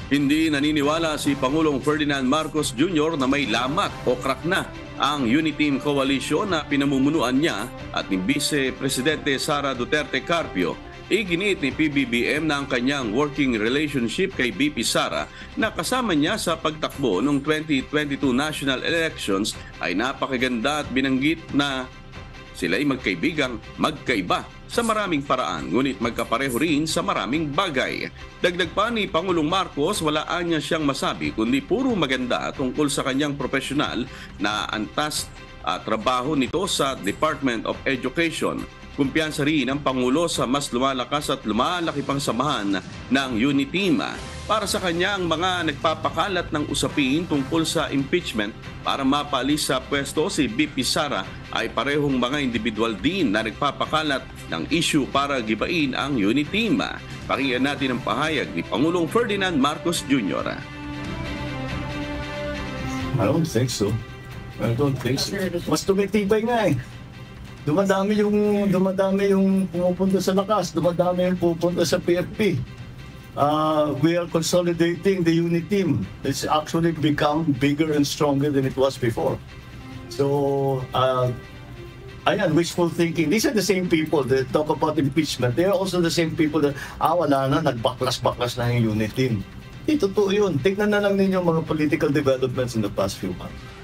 Hindi naniniwala si Pangulong Ferdinand Marcos Jr. na may lamat o crack na ang Uniteam Coalition na pinamumunuan niya at ni Vice Presidente Sara Duterte Carpio. Iginiit ni PBBM na ang kanyang working relationship kay VP Sara na kasama niya sa pagtakbo noong 2022 national elections ay napakaganda at binanggit na sila'y magkaibigang magkaiba sa maraming paraan, ngunit magkapareho rin sa maraming bagay. Dagdag pa ni Pangulong Marcos, wala niya siyang masabi kundi puro maganda tungkol sa kanyang profesional na antas at trabaho nito sa Department of Education. Kumpiyansa rin ang Pangulo sa mas lumalakas at lumalaki pang samahan ng Uniteam. Para sa kanya, ang mga nagpapakalat ng usapin tungkol sa impeachment para mapalis sa pwesto si VP Sara ay parehong mga individual din na nagpapakalat ng issue para gibain ang Uniteam. Pakinggan natin ang pahayag ni Pangulong Ferdinand Marcos Jr. I don't think so. Mas tumitibay nga eh. Dumadami yung pumupunta sa lakas, dumadami yung pupunta sa PFP. We are consolidating the Uniteam. It's actually become bigger and stronger than it was before. So, ayan, wishful thinking. These are the same people that talk about impeachment. They are also the same people that, wala na, nagbaklas-baklas na yung Uniteam. Totoo yun. Tignan na lang ninyo mga political developments in the past few months.